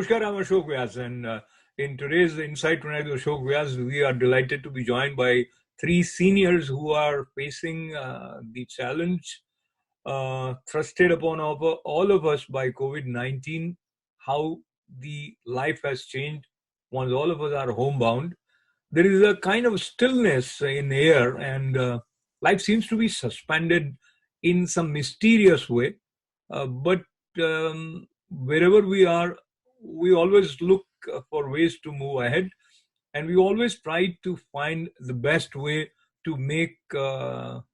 Namaskar, I'm ASHOK VYAS, and in today's Insight Tonight with ASHOK VYAS, we are delighted to be joined by three seniors who are facing the challenge thrusted upon all of us by COVID-19, how the life has changed once all of us are homebound. There is a kind of stillness in air, and life seems to be suspended in some mysterious way. But wherever we are, we always look for ways to move ahead, and we always try to find the best way to make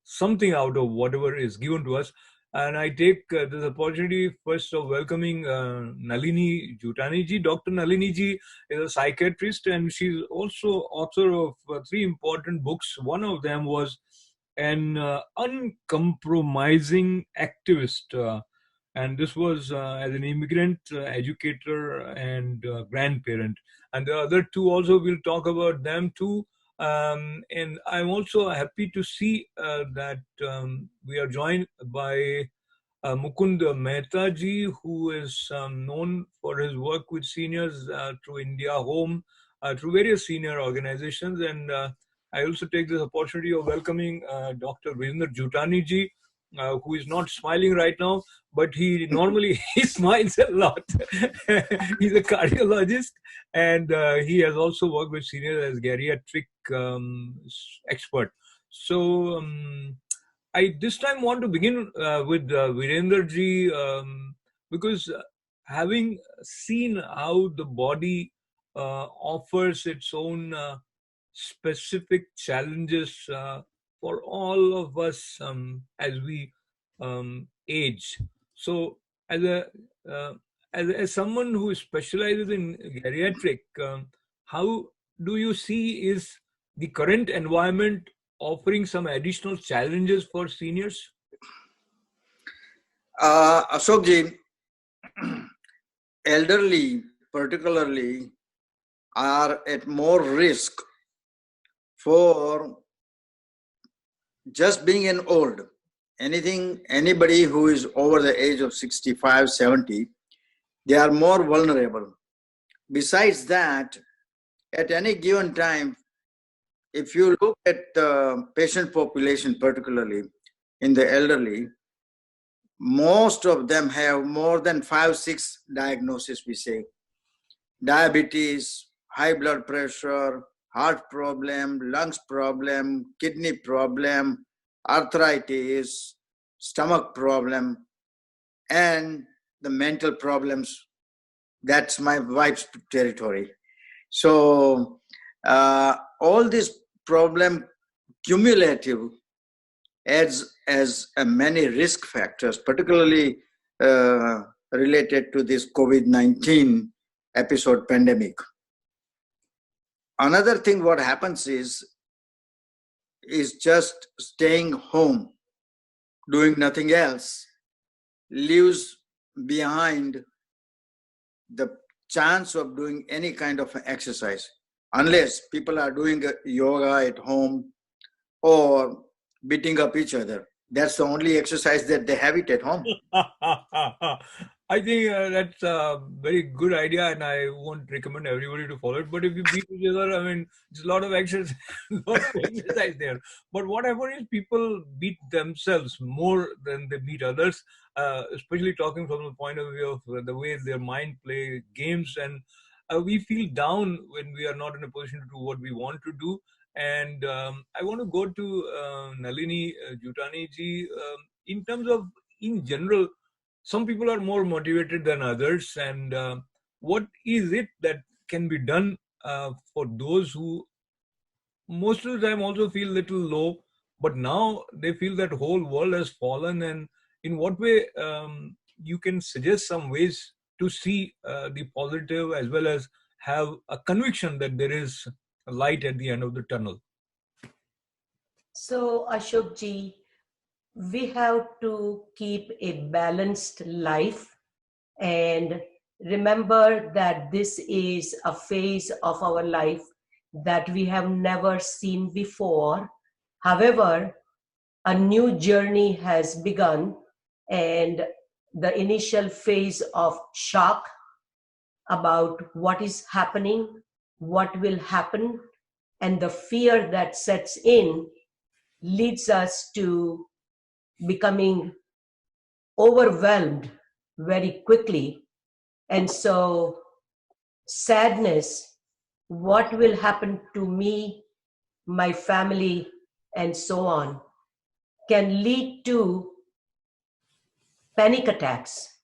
something out of whatever is given to us. And I take this opportunity first of welcoming Nalini Jutani ji. Dr. Nalini ji is a psychiatrist, and she's also author of three important books. One of them was an uncompromising activist. And this was as an immigrant, educator, and grandparent. And the other two also, we'll talk about them too. And I'm also happy to see that we are joined by Mukund Mehta ji, who is known for his work with seniors through India Home, through various senior organizations. And I also take this opportunity of welcoming Dr. Virender Jutani ji, who is not smiling right now, but he normally he smiles a lot. He's a cardiologist, and he has also worked with seniors as geriatric expert. So I this time want to begin with Virender ji, because having seen how the body offers its own specific challenges for all of us as we age. So, as a as someone who specializes in geriatric, how do you see is the current environment offering some additional challenges for seniors? Ashok ji, elderly particularly are at more risk for just being an old. Anybody who is over the age of 65, 70, they are more vulnerable. Besides that, at any given time, if you look at the patient population, particularly in the elderly, most of them have more than 5-6 diagnoses, we say. Diabetes, high blood pressure, heart problem, lungs problem, kidney problem, arthritis, stomach problem, and the mental problems. That's my wife's territory. So all this problem cumulative adds as many risk factors, particularly related to this COVID-19 episode pandemic. Another thing what happens is just staying home, doing nothing else, leaves behind the chance of doing any kind of exercise, unless people are doing yoga at home or beating up each other. That's the only exercise that they have it at home. I think that's a very good idea, and I won't recommend everybody to follow it. But if you beat each other, I mean, there's a lot of exercise, there. But what happens is people beat themselves more than they beat others, especially talking from the point of view of the way their mind play games. And we feel down when we are not in a position to do what we want to do. And I want to go to Nalini Jutani ji. In terms of, in general, some people are more motivated than others. And what is it that can be done for those who most of the time also feel little low, but now they feel that whole world has fallen? And in what way you can suggest some ways to see the positive as well as have a conviction that there is a light at the end of the tunnel? So, Ashok ji, we have to keep a balanced life and remember that this is a phase of our life that we have never seen before. However, a new journey has begun, and the initial phase of shock about what is happening, what will happen, and the fear that sets in leads us to becoming overwhelmed very quickly. And so, sadness, what will happen to me, my family, and so on, can lead to panic attacks,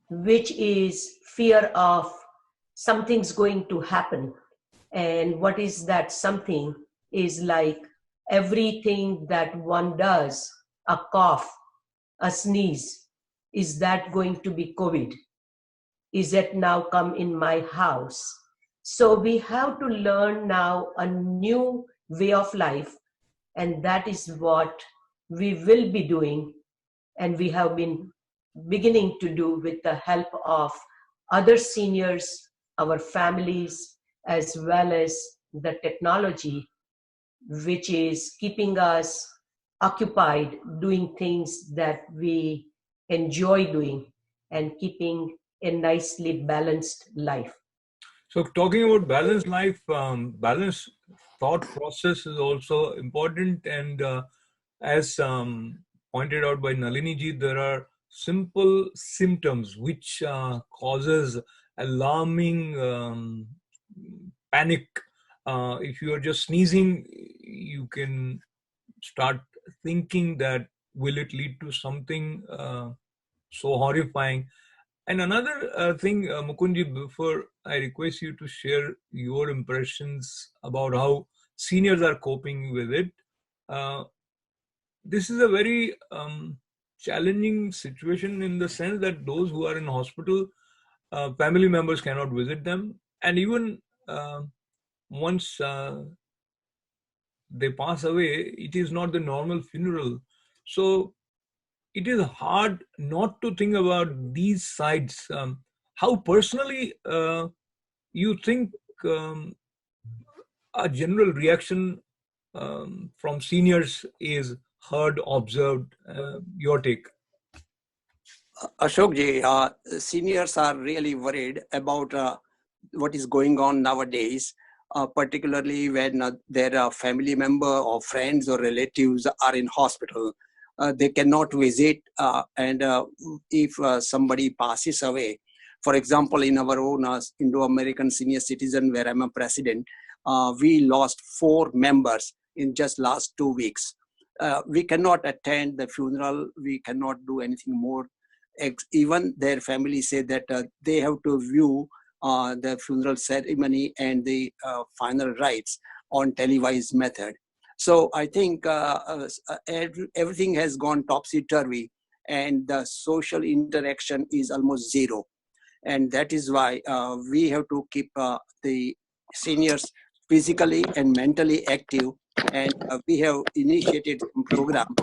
which is fear of something's going to happen. And what is that something is like everything that one does, a cough, a sneeze, is that going to be COVID? Is it now come in my house? So we have to learn now a new way of life, and that is what we will be doing, and we have been beginning to do with the help of other seniors, our families, as well as the technology, which is keeping us occupied doing things that we enjoy doing and keeping a nicely balanced life. So talking about balanced life, balanced thought process is also important. And as pointed out by Nalini ji, there are simple symptoms which causes alarming panic. If you are just sneezing, you can start thinking that will it lead to something so horrifying. And another thing, Mukundji, before I request you to share your impressions about how seniors are coping with it, uh, this is a very challenging situation in the sense that those who are in hospital, family members cannot visit them, and even once they pass away, it is not the normal funeral. So it is hard not to think about these sides. How personally you think a general reaction from seniors is heard, observed? Your take. Ashok ji, seniors are really worried about what is going on nowadays, particularly when their family member or friends or relatives are in hospital. They cannot visit, and if somebody passes away, for example, in our own Indo-American senior citizen, where I'm a president, we lost 4 members in just last 2 weeks. We cannot attend the funeral. We cannot do anything more. Even their family say that they have to view the funeral ceremony and the final rites on televised method. So I think everything has gone topsy-turvy, and the social interaction is almost zero. And that is why we have to keep the seniors physically and mentally active. And we have initiated some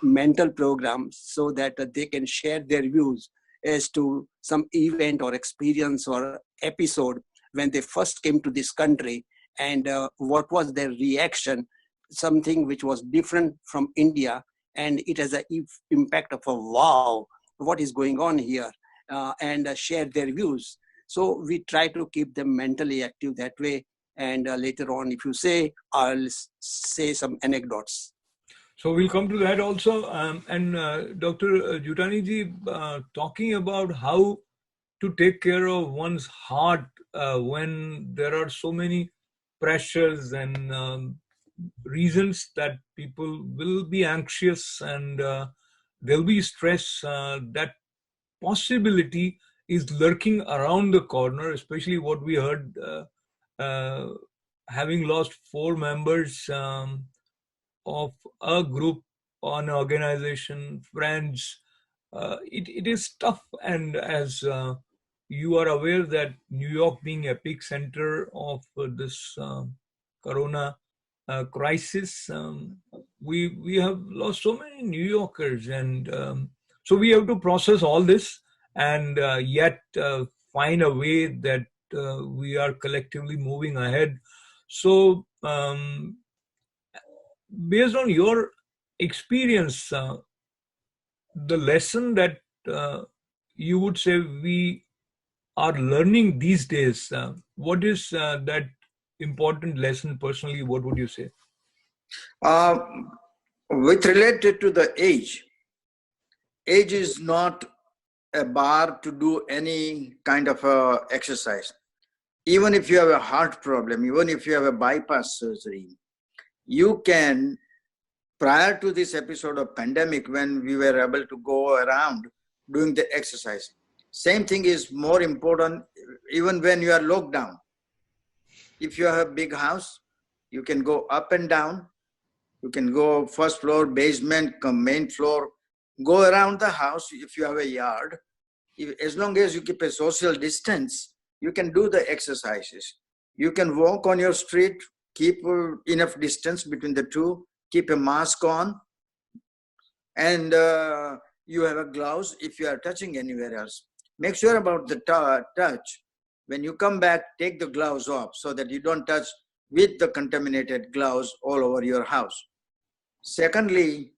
mental programs, so that they can share their views as to some event or experience or episode when they first came to this country, and what was their reaction, something which was different from India, and it has an impact of a wow, what is going on here, and share their views. So we try to keep them mentally active that way. And later on, if you say, I'll say some anecdotes. So we'll come to that also. And Dr. Jutani ji, talking about how to take care of one's heart when there are so many pressures and reasons that people will be anxious and there'll be stress. That possibility is lurking around the corner, especially what we heard, having lost 4 members of a group, an organization, friends. It is tough, and as you are aware that New York being epicenter of this corona crisis, we have lost so many New Yorkers, and so we have to process all this and yet find a way that we are collectively moving ahead. So based on your experience, the lesson that you would say we are learning these days, what is that important lesson personally? What would you say? Uh, with related to the age is not a bar to do any kind of exercise. Even if you have a heart problem, even if you have a bypass surgery, you can, prior to this episode of pandemic, when we were able to go around doing the exercise, same thing is more important even when you are locked down. If you have a big house, you can go up and down. You can go first floor, basement, main floor, go around the house if you have a yard. As long as you keep a social distance, you can do the exercises. You can walk on your street, keep enough distance between the two, keep a mask on, and you have a gloves if you are touching anywhere else. Make sure about the touch. When you come back, take the gloves off so that you don't touch with the contaminated gloves all over your house. Secondly,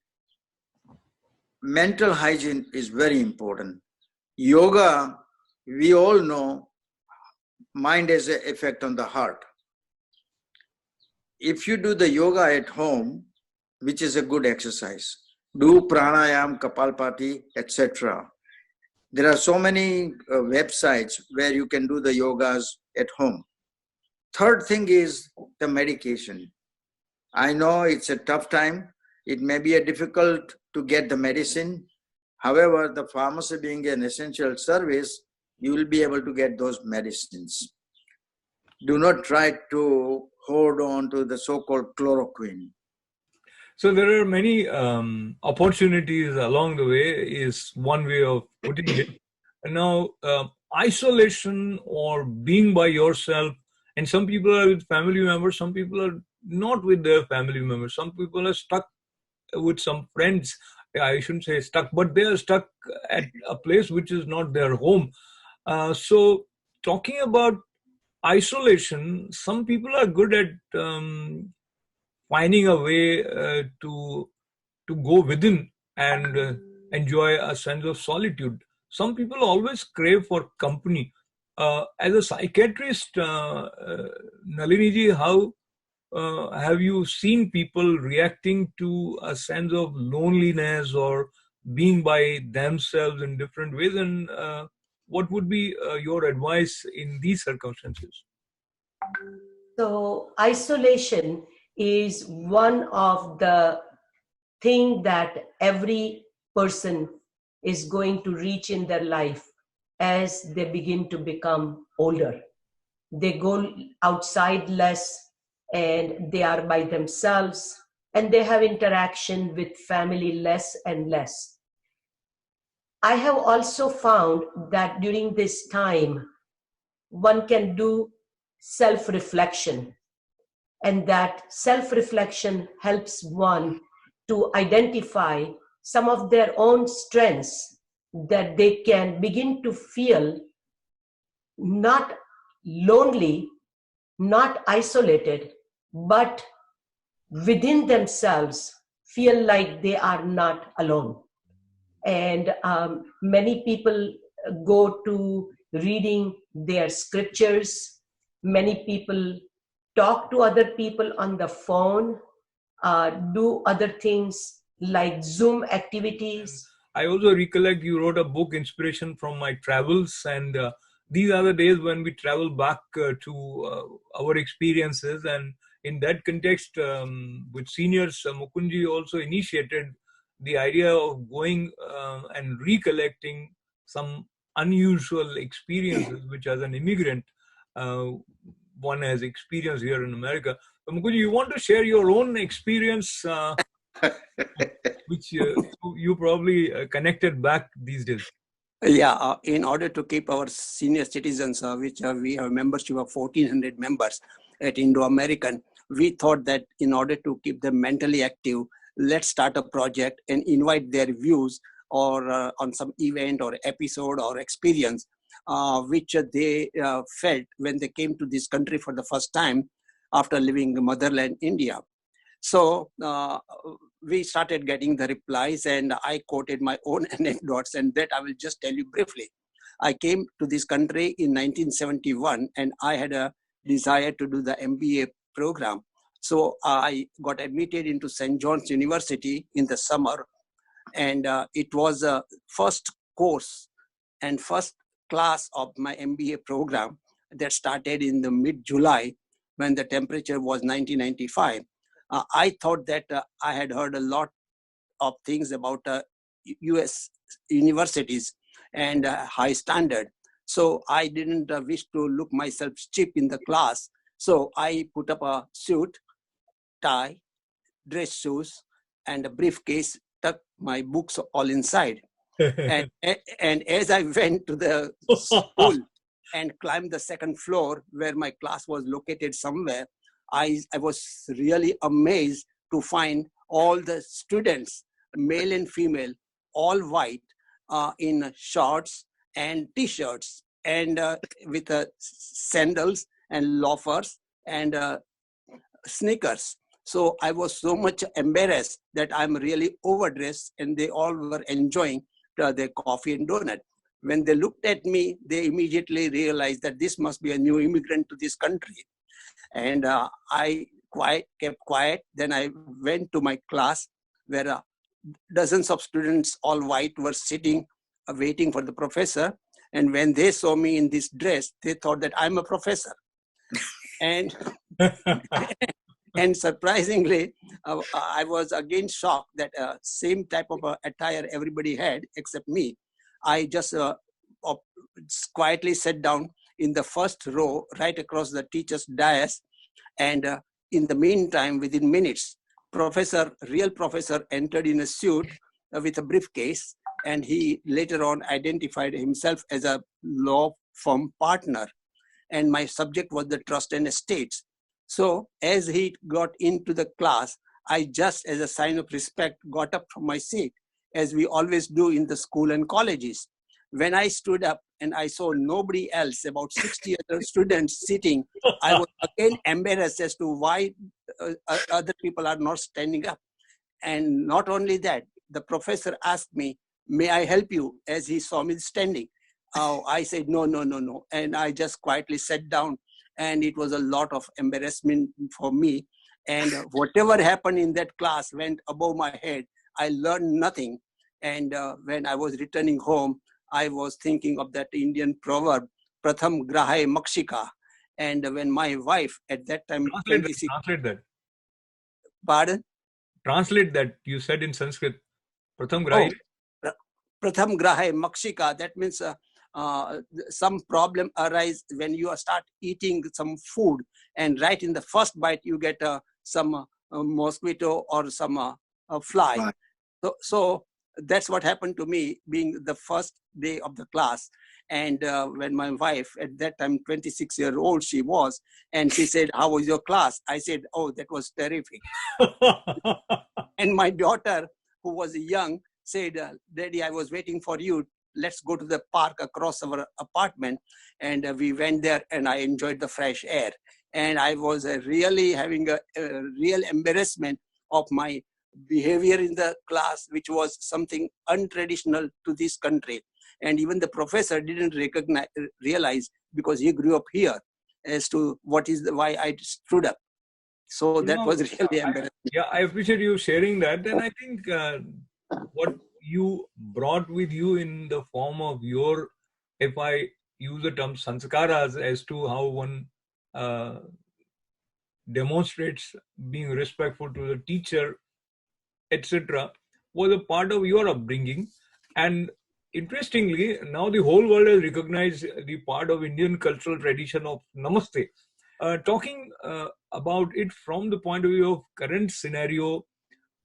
mental hygiene is very important. Yoga, we all know, mind has an effect on the heart. If you do the yoga at home, which is a good exercise, do pranayam, kapalpati, etc. There are so many websites where you can do the yogas at home. Third thing is the medication. I know it's a tough time. It may be difficult to get the medicine. However, the pharmacy being an essential service, you will be able to get those medicines. Do not try to hold on to the so-called chloroquine. So there are many opportunities along the way, is one way of putting it. And now, isolation or being by yourself, and some people are with family members, some people are not with their family members, some people are stuck with some friends. I shouldn't say stuck, but they are stuck at a place which is not their home. So talking about isolation, some people are good at finding a way to go within and enjoy a sense of solitude. Some people always crave for company. As a psychiatrist, Nalini ji, how have you seen people reacting to a sense of loneliness or being by themselves in different ways? And what would be your advice in these circumstances? So isolation is one of the thing that every person is going to reach in their life as they begin to become older. They go outside less and they are by themselves and they have interaction with family less and less. I have also found that during this time, one can do self-reflection, and that self-reflection helps one to identify some of their own strengths that they can begin to feel not lonely, not isolated, but within themselves feel like they are not alone. And many people go to reading their scriptures. Many people talk to other people on the phone, do other things like Zoom activities. I also recollect you wrote a book, Inspiration from My Travels, and these are the days when we travel back to our experiences. And in that context, with seniors, Mukunji also initiated the idea of going and recollecting some unusual experiences, which as an immigrant, one has experienced here in America. So, Mukunji, you want to share your own experience, which you probably connected back these days? Yeah, in order to keep our senior citizens, which we have membership of 1,400 members at Indo-American, we thought that in order to keep them mentally active, let's start a project and invite their views or on some event or episode or experience which they felt when they came to this country for the first time after leaving motherland India. So we started getting the replies, and I quoted my own anecdotes, and that I will just tell you briefly. I came to this country in 1971, and I had a desire to do the MBA program. So I got admitted into St. John's University in the summer, and it was a first course and first class of my MBA program that started in the mid-July when the temperature was 1995. I thought that I had heard a lot of things about US universities and high standard. So I didn't wish to look myself cheap in the class. So I put up a suit, tie, dress shoes, and a briefcase, tucked my books all inside. And as I went to the school and climbed the second floor where my class was located somewhere, I was really amazed to find all the students, male and female, all white, in shorts and t-shirts, and with sandals and loafers and sneakers. So I was so much embarrassed that I'm really overdressed, and they all were enjoying their coffee and donut. When they looked at me, they immediately realized that this must be a new immigrant to this country. And I kept quiet. Then I went to my class where dozens of students, all white, were sitting, waiting for the professor. And when they saw me in this dress, they thought that I'm a professor. And and surprisingly, I was again shocked that same type of attire everybody had except me. I just quietly sat down in the first row right across the teacher's dais. And in the meantime, within minutes, real professor entered in a suit with a briefcase, and he later on identified himself as a law firm partner. And my subject was the trust and estates. So as he got into the class, I just, as a sign of respect, got up from my seat, as we always do in the school and colleges. When I stood up and I saw nobody else, about 60 other students sitting, I was again embarrassed as to why other people are not standing up. And not only that, the professor asked me, "May I help you?" as he saw me standing. I said, no. And I just quietly sat down, and it was a lot of embarrassment for me. And whatever happened in that class went above my head. I learned nothing. And when I was returning home, I was thinking of that Indian proverb, Pratham Grahe Makshika. And when my wife at that time, Translate that. Pardon? Translate that. You said in Sanskrit, Pratham Oh, Grahi. Pratham Grahe Makshika. That means some problem arise when you start eating some food, and right in the first bite you get some mosquito or some fly. So that's what happened to me, being the first day of the class. And when my wife, at that time 26-year-old she was, and she said, "How was your class?" I said, "Oh, that was terrific." And my daughter, who was young, said, "Daddy, I was waiting for you. Let's go to the park across our apartment." And we went there, and I enjoyed the fresh air. And I was really having a real embarrassment of my behavior in the class, which was something untraditional to this country. And even the professor didn't realize, because he grew up here, as to why I stood up. So that was really embarrassing. I appreciate you sharing that. And I think what you brought with you in the form of your, if I use the term sanskaras, as to how one demonstrates being respectful to the teacher, etc., was a part of your upbringing. And interestingly, now the whole world has recognized the part of Indian cultural tradition of Namaste. Talking about it from the point of view of current scenario,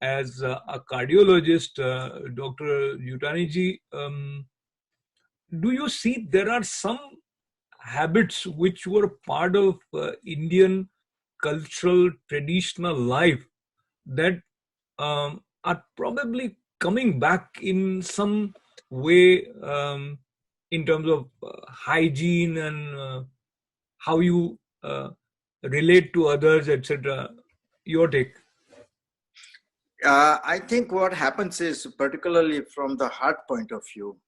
as a cardiologist, Dr. Yutaniji, do you see there are some habits which were part of Indian cultural traditional life that are probably coming back in some way, in terms of hygiene and how you relate to others, etc.? Your take. I think what happens is, particularly from the heart point of view,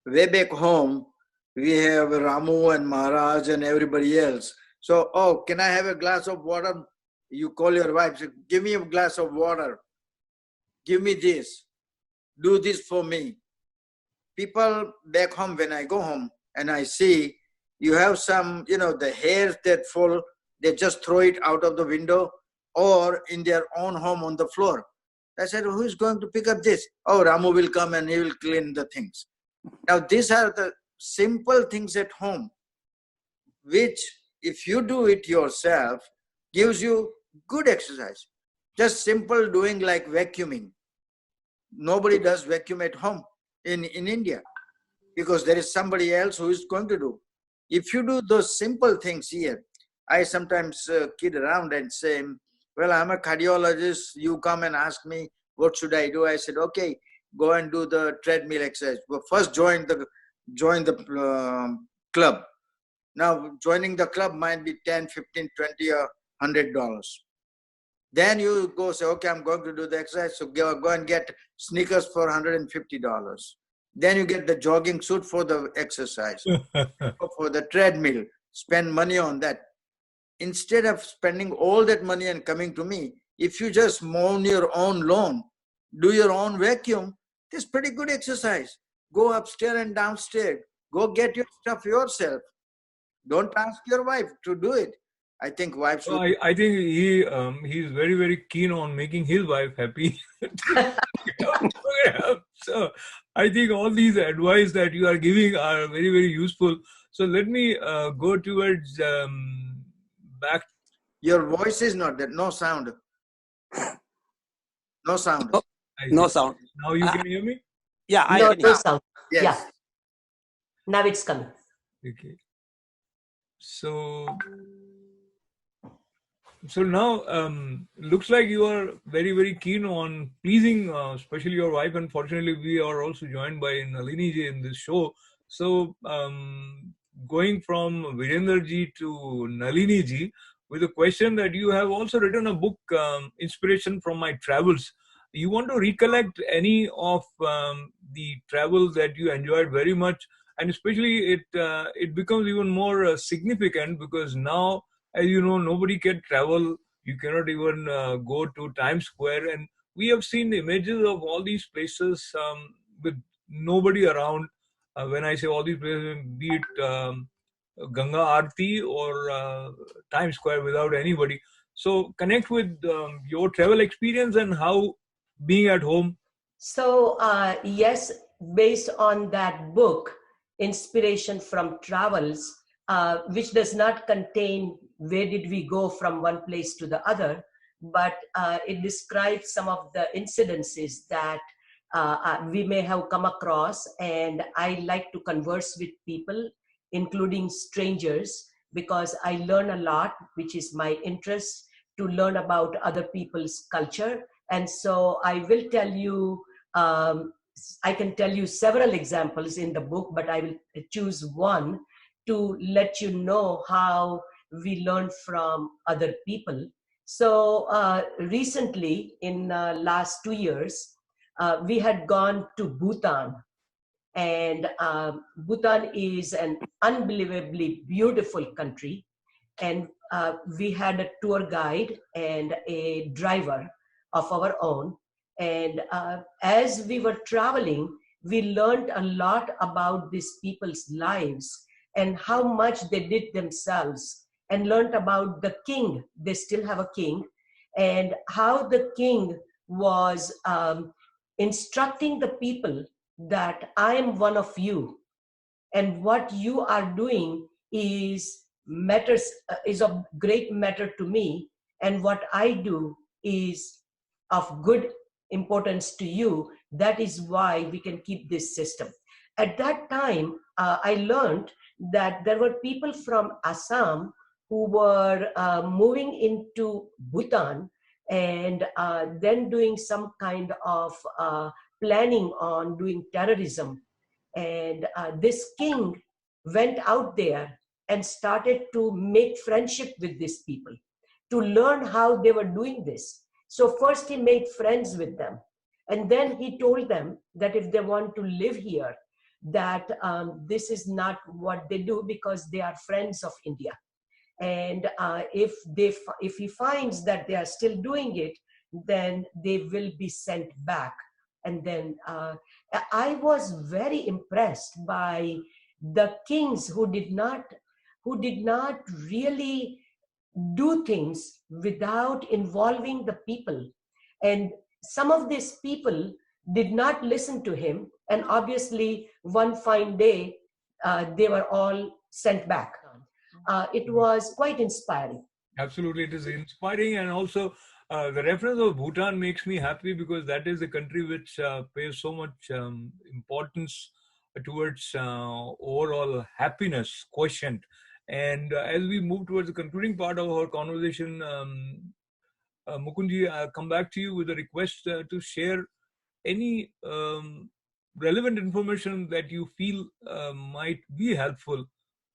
way back home, we have Ramu and Maharaj and everybody else. So, oh, can I have a glass of water? You call your wife, say, give me a glass of water. Give me this. Do this for me. People back home, when I go home and I see you have some, the hairs that fall, they just throw it out of the window or in their own home on the floor. I said, who is going to pick up this? Oh, Ramu will come and he will clean the things. Now, these are the simple things at home, which if you do it yourself, gives you good exercise. Just simple doing like vacuuming. Nobody does vacuum at home in India because there is somebody else who is going to do. If you do those simple things here, I sometimes kid around and say, well, I'm a cardiologist. You come and ask me, what should I do? I said, okay, go and do the treadmill exercise. But first join the club. Now, joining the club might be 10, 15, 20 or $100. Then you go say, okay, I'm going to do the exercise. So go and get sneakers for $150. Then you get the jogging suit for the exercise, for the treadmill, spend money on that. Instead of spending all that money and coming to me, if you just mow your own lawn, do your own vacuum, it's pretty good exercise. Go upstairs and downstairs. Go get your stuff yourself. Don't ask your wife to do it. I think wives should. I think he's very, very keen on making his wife happy. So I think all these advice that you are giving are very, very useful. So let me go towards back. Your voice is not there. No sound. No sound. Oh, no sound. Now you can hear me? Yeah, I No, can no hear. sound. Yes. Yeah. Now it's coming. Okay. So now looks like you are very, very keen on pleasing, especially your wife. Unfortunately, we are also joined by Nalini ji in this show. So going from Virender ji to Nalini ji, with a question that you have also written a book, Inspiration from My Travels. You want to recollect any of the travels that you enjoyed very much, and especially it becomes even more significant because now, as you know, nobody can travel. You cannot even go to Times Square, and we have seen images of all these places with nobody around. When I say all these places, be it Ganga Aarti or Times Square, without anybody. So connect with your travel experience and how being at home. So, yes, based on that book, Inspiration from Travels, which does not contain where did we go from one place to the other, but it describes some of the incidences that we may have come across. And I like to converse with people, including strangers, because I learn a lot, which is my interest, to learn about other people's culture. And so I will tell you, I can tell you several examples in the book, but I will choose one to let you know how we learn from other people. So recently, in last 2 years, we had gone to Bhutan. And Bhutan is an unbelievably beautiful country. And we had a tour guide and a driver of our own. And as we were traveling, we learned a lot about these people's lives and how much they did themselves, and learned about the king. They still have a king, and how the king was instructing the people that I am one of you, and what you are doing is matters, is of great matter to me, and what I do is of good importance to you. That is why we can keep this system. At that time, I learned that there were people from Assam who were moving into Bhutan, and then doing some kind of planning on doing terrorism. And this king went out there and started to make friendship with these people, to learn how they were doing this. So first he made friends with them, and then he told them that if they want to live here, that this is not what they do, because they are friends of India. And if he finds that they are still doing it, then they will be sent back. And then I was very impressed by the kings who did not really do things without involving the people. And some of these people did not listen to him, and obviously one fine day they were all sent back. It was quite inspiring. Absolutely, it is inspiring, and also the reference of Bhutan makes me happy, because that is a country which pays so much importance towards overall happiness quotient. And as we move towards the concluding part of our conversation, Mukundji, I'll come back to you with a request to share any relevant information that you feel might be helpful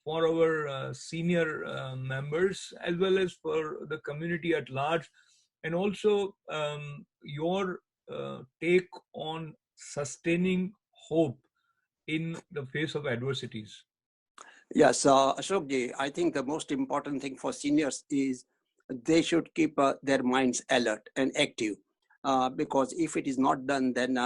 for our senior members, as well as for the community at large, and also your take on sustaining hope in the face of adversities. Yes, Ashokji, I think the most important thing for seniors is they should keep their minds alert and active, because if it is not done, then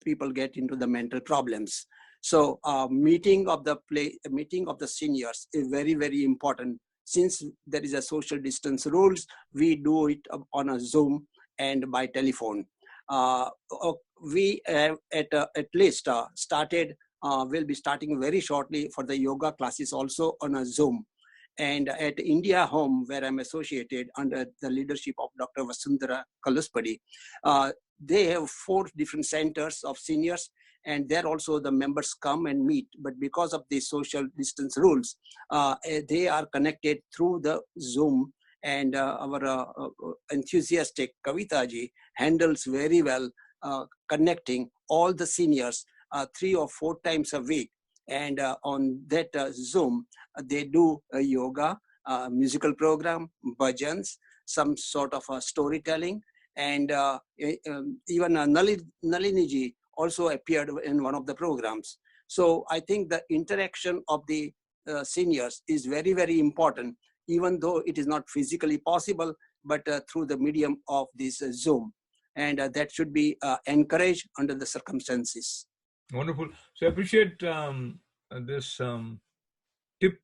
people get into the mental problems. So meeting of the seniors is very, very important. Since there is a social distance rules, we do it on a Zoom and by telephone. We have at least started. We'll be starting very shortly for the yoga classes also on a Zoom. And at India Home, where I'm associated under the leadership of Dr. Vasundhara Kaluspadi, they have 4 different centers of seniors, and there also the members come and meet. But because of the social distance rules, they are connected through the Zoom. And our enthusiastic Kavita ji handles very well connecting all the seniors 3 or 4 times a week. And on that Zoom, they do a yoga, musical program, bhajans, some sort of storytelling. And even Nalini ji also appeared in one of the programs. So I think the interaction of the seniors is very, very important, even though it is not physically possible, but through the medium of this Zoom. And that should be encouraged under the circumstances. Wonderful. So I appreciate this tip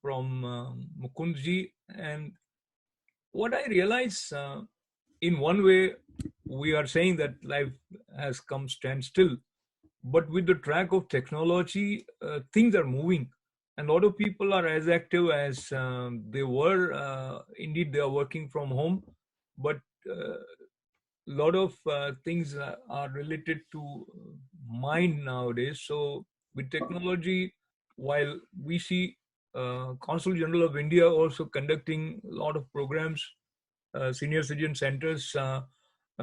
from Mukundji. And what I realize, in one way, we are saying that life has come standstill. But with the track of technology, things are moving. And a lot of people are as active as they were. Indeed, they are working from home. But lot of things are related to mind nowadays. So with technology, while we see Consul General of India also conducting a lot of programs, senior citizen centers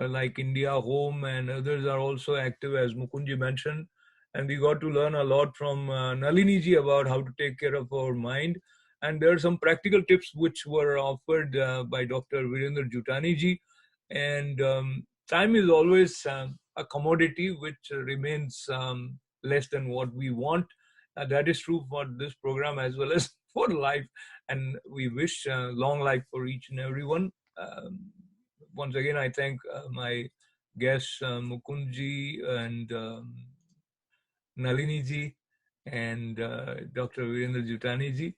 like India Home and others are also active, as Mukundji mentioned. And we got to learn a lot from Nalini ji about how to take care of our mind. And there are some practical tips which were offered by Dr. Virendra Jutani ji. And time is always a commodity which remains less than what we want. That is true for this program as well as for life. And we wish long life for each and everyone. Once again, I thank my guests, Mukundji and Nalini ji and Dr. Virendra Jutani ji.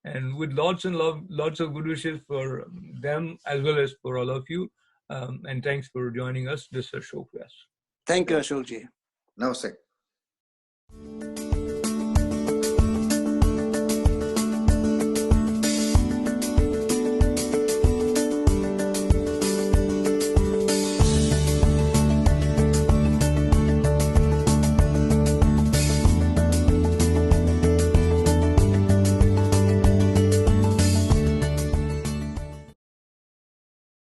And with lots and lots of good wishes for them as well as for all of you. And thanks for joining us. This is ASHOK. Thank you, Ashokji. Namaste.